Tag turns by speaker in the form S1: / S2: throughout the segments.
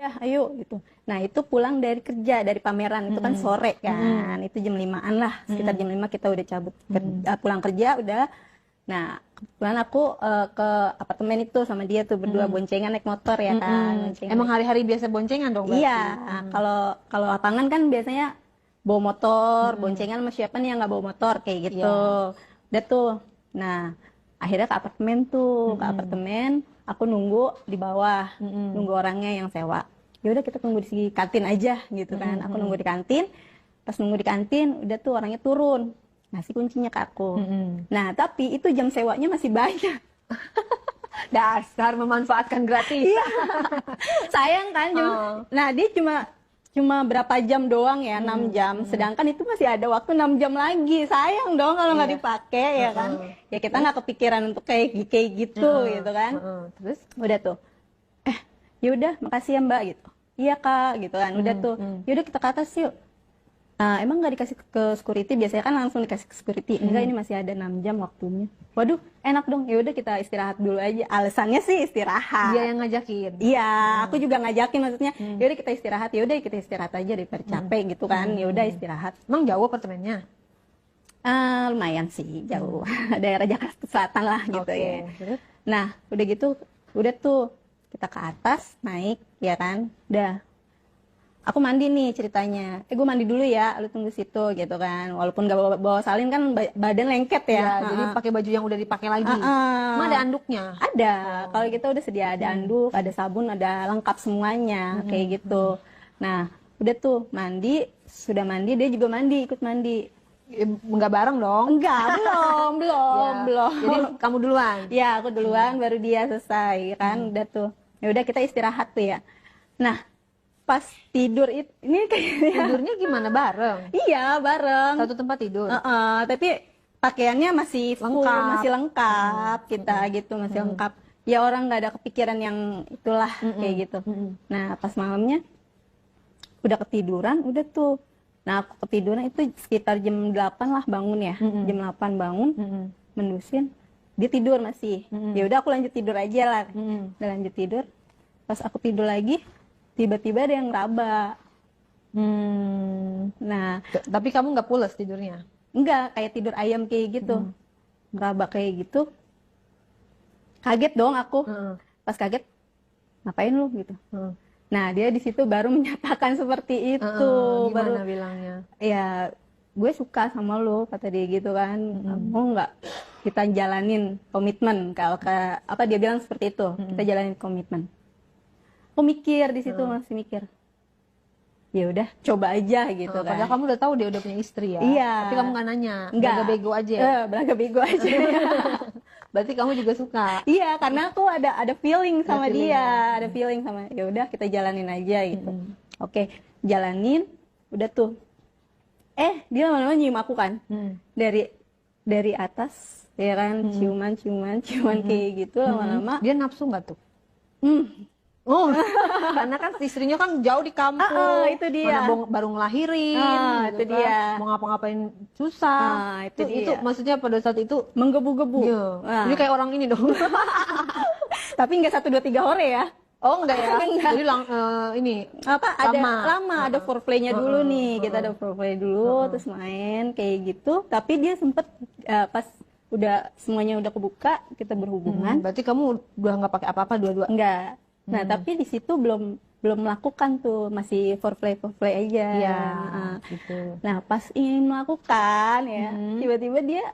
S1: ya ayo gitu. Nah itu pulang dari kerja, dari pameran itu kan sore kan, itu jam 5-an lah, sekitar jam 5 kita udah cabut pulang kerja udah. Nah kebetulan aku ke apartemen itu sama dia tuh berdua boncengan naik motor ya kan. Boncengan
S2: Emang hari-hari biasa boncengan dong berarti?
S1: iya, kalau lapangan kan biasanya bawa motor, boncengan sama siapa nih yang nggak bawa motor kayak gitu. Udah tuh. Nah, akhirnya ke apartemen tuh, ke apartemen, aku nunggu di bawah, nunggu orangnya yang sewa. Ya udah kita tunggu di kantin aja gitu kan. Aku nunggu di kantin. Pas nunggu di kantin, udah tuh orangnya turun. Ngasih kuncinya ke aku. Nah, tapi itu jam sewanya masih banyak.
S2: Dasar memanfaatkan gratis.
S1: Iya. Sayang kan nah dia cuma berapa jam doang ya, 6 jam. Sedangkan itu masih ada waktu 6 jam lagi. Sayang dong kalau nggak dipakai ya kan. Ya kita nggak kepikiran untuk kayak gitu gitu kan.
S2: Terus
S1: Udah tuh. Yaudah makasih ya Mbak gitu. Iya Kak gitu kan. Udah tuh. Yaudah kita ke atas yuk. Emang nggak dikasih ke security? Biasanya kan langsung dikasih ke security. Enggak, ini masih ada 6 jam waktunya. Waduh, enak dong. Ya udah kita istirahat dulu aja. Alasannya sih istirahat.
S2: dia yang ngajakin.
S1: Iya, aku juga ngajakin maksudnya. Ya udah kita istirahat. Ya udah kita istirahat aja daripada capek gitu kan. Ya udah istirahat.
S2: Emang jauh apartemennya?
S1: Lumayan sih jauh. Daerah Jakarta Selatan lah gitu ya.
S2: Terus?
S1: Nah, udah gitu, udah tuh kita ke atas naik ya kan. Udah. Aku mandi nih ceritanya. Gue mandi dulu ya, lu tunggu situ gitu kan. Walaupun gak bawa salin kan badan lengket ya.
S2: Jadi pakai baju yang udah dipakai lagi. Emang ada anduknya?
S1: Ada. Kalau kita udah sedia ada anduk, ada sabun, ada lengkap semuanya kayak gitu. Nah, udah tuh mandi, sudah mandi dia juga mandi, ikut mandi.
S2: Enggak bareng dong?
S1: Enggak, belum.
S2: Jadi kamu duluan?
S1: Ya, aku duluan baru dia selesai kan. Udah tuh. Ya udah kita istirahat tuh ya. Nah, pas tidur ini kayaknya
S2: tidurnya gimana, bareng?
S1: Iya bareng,
S2: satu tempat tidur.
S1: Tapi pakaiannya masih lengkap kita gitu, masih lengkap ya, orang nggak ada kepikiran yang itulah kayak gitu. Nah pas malamnya udah ketiduran udah tuh. Nah aku ketiduran itu sekitar jam 8 lah bangun ya. Jam 8 bangun, mendusin dia tidur masih. Ya udah aku lanjut tidur aja lah. Udah lanjut tidur, pas aku tidur lagi tiba-tiba ada yang ngeraba. Nah,
S2: tapi kamu nggak pules tidurnya?
S1: Enggak, kayak tidur ayam kayak gitu. Ngeraba kayak gitu. Kaget dong aku. Pas kaget, ngapain lu gitu. Nah, dia di situ baru menyatakan seperti itu.
S2: Gimana bilangnya?
S1: Ya, gue suka sama lu, kata dia gitu kan. Mau nggak kita jalanin komitmen? Kalau apa dia bilang seperti itu, kita jalanin komitmen. Aku mikir di situ, masih mikir. Ya udah, coba aja gitu kan.
S2: Padahal kamu udah tahu dia udah punya istri ya.
S1: Iya.
S2: Tapi kamu nggak nanya.
S1: Enggak.
S2: Belaga bego aja. Ya?
S1: Belaga bego aja.
S2: Berarti kamu juga suka.
S1: Iya, karena aku ada feeling sama dia, ada feeling sama. Ya udah, kita jalanin aja gitu. Oke, jalanin. Udah tuh. Dia lama-lama nyium aku kan. Dari atas, ya kan, ciuman kayak gitu lama-lama.
S2: Dia nafsu nggak tuh? Karena kan istrinya kan jauh di kampung,
S1: itu dia.
S2: mana baru ngelahirin,
S1: itu
S2: gitu
S1: dia.
S2: Mau ngapa-ngapain susah.
S1: Itu
S2: maksudnya pada saat itu
S1: menggebu-gebu.
S2: Ini kayak orang ini dong.
S1: Tapi nggak 1, 2, 3 hore ya.
S2: Oh enggak ya. Jadi ini
S1: lama ada foreplaynya dulu nih. Kita ada foreplay dulu, terus main kayak gitu. Tapi dia sempet pas udah semuanya udah kebuka, kita berhubungan.
S2: Berarti kamu udah nggak pakai apa-apa dua-dua?
S1: Enggak. Nah, tapi di situ belum melakukan tuh, masih foreplay aja.
S2: Iya, gitu.
S1: Nah, pas ingin melakukan ya, tiba-tiba dia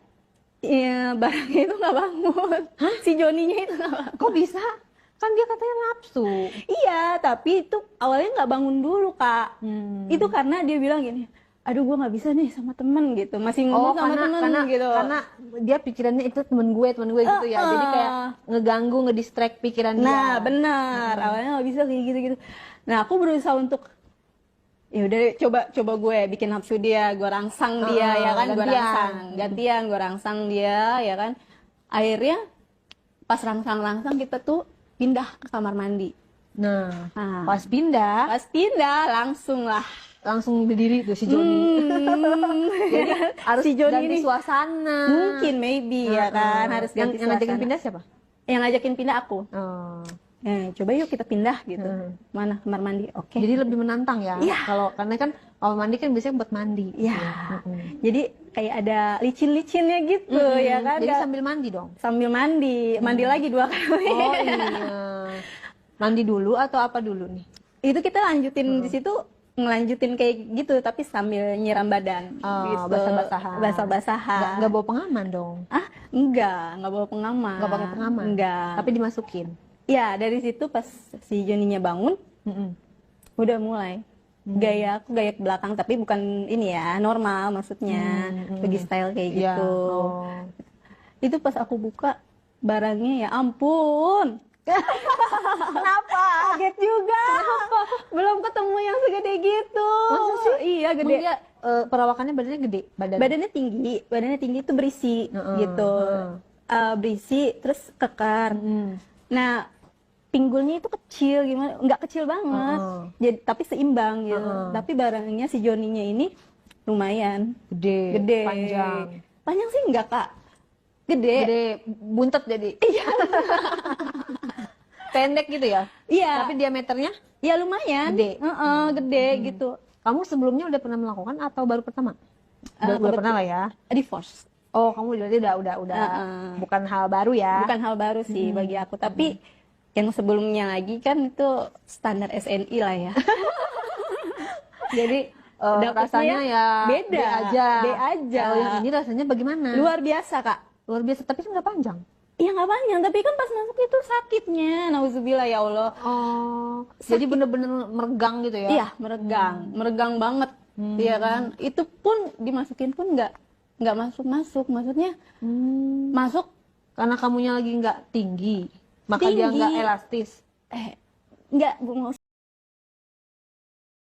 S1: barangnya itu nggak bangun. Si Joninya itu nggak bangun.
S2: Kok bisa? Kan dia katanya nafsu.
S1: Iya, tapi itu awalnya nggak bangun dulu, Kak. Itu karena dia bilang gini, aduh gue nggak bisa nih sama temen gitu, masih ngomong sama temen gitu.
S2: Karena dia pikirannya itu temen gue gitu ya, jadi kayak ngeganggu, ngedistract pikiran dia.
S1: Nah benar, awalnya nggak bisa kayak gitu. Nah aku berusaha untuk ya udah coba gue bikin nafsu dia, gue rangsang dia ya kan, gue rangsang dia ya kan. Akhirnya pas rangsang kita tuh pindah ke kamar mandi.
S2: Nah pas pindah langsung berdiri tuh si Joni. Jadi harus
S1: si Joni
S2: ganti
S1: ini
S2: suasana.
S1: Mungkin maybe ya kan, harus ganti
S2: yang ngajakin pindah siapa?
S1: Yang ngajakin pindah aku. coba yuk kita pindah gitu. Mana kamar mandi? Oke.
S2: Jadi lebih menantang ya.
S1: Iya.
S2: Kalau karena kan kamar mandi kan biasanya buat mandi.
S1: Iya. Jadi kayak ada licin-licinnya gitu ya kan.
S2: Jadi sambil mandi dong.
S1: Sambil mandi, mandi lagi 2 kali.
S2: Oh iya. Mandi dulu atau apa dulu nih?
S1: Itu kita lanjutin di situ, ngelanjutin kayak gitu tapi sambil nyiram badan gitu.
S2: Basah-basahan.
S1: Basah-basahan.
S2: Nggak bawa pengaman dong.
S1: Enggak bawa pengaman.
S2: Nggak pakai pengaman.
S1: Enggak.
S2: Tapi dimasukin.
S1: Ya, dari situ pas si Joninya bangun, udah mulai. Gaya aku gaya ke belakang tapi bukan ini ya, normal maksudnya. Pergi style kayak
S2: Iya.
S1: gitu.
S2: Oh.
S1: Itu pas aku buka barangnya ya ampun.
S2: Kenapa?
S1: Kaget juga. Belum ketemu yang segede gitu.
S2: Masa sih?
S1: Iya, gede.
S2: Emang dia perawakannya badannya gede?
S1: Badannya tinggi itu berisi gitu. Berisi terus kekar. Nah, pinggulnya itu kecil gimana? Nggak kecil banget. Jadi tapi seimbang gitu. Tapi barangnya si Joninya ini lumayan
S2: Gede. Panjang.
S1: Panjang sih enggak, Kak. Gede.
S2: Buntet jadi. Iya. Pendek gitu ya?
S1: Iya.
S2: Tapi diameternya?
S1: Ya lumayan.
S2: Gede.
S1: Gede gitu.
S2: Kamu sebelumnya udah pernah melakukan atau baru pertama? Udah pernah lah ya.
S1: Divorce.
S2: Oh, kamu berarti udah bukan hal baru ya?
S1: Bukan hal baru sih bagi aku, tapi yang sebelumnya lagi kan itu standar SNI lah ya. Jadi
S2: rasanya ya
S1: beda
S2: B aja. Kalau yang
S1: Kalau
S2: ini rasanya bagaimana?
S1: luar biasa, Kak.
S2: Luar biasa, tapi kan nggak panjang.
S1: Iya nggak panjang, tapi kan pas masuk itu sakitnya, nauzubillah ya Allah.
S2: Oh, jadi bener-bener meregang gitu ya?
S1: Iya, meregang banget, iya kan. Itu pun dimasukin pun nggak masuk, maksudnya masuk
S2: Karena kamunya lagi nggak tinggi, maka dia
S1: Tinggi.
S2: nggak elastis.
S1: nggak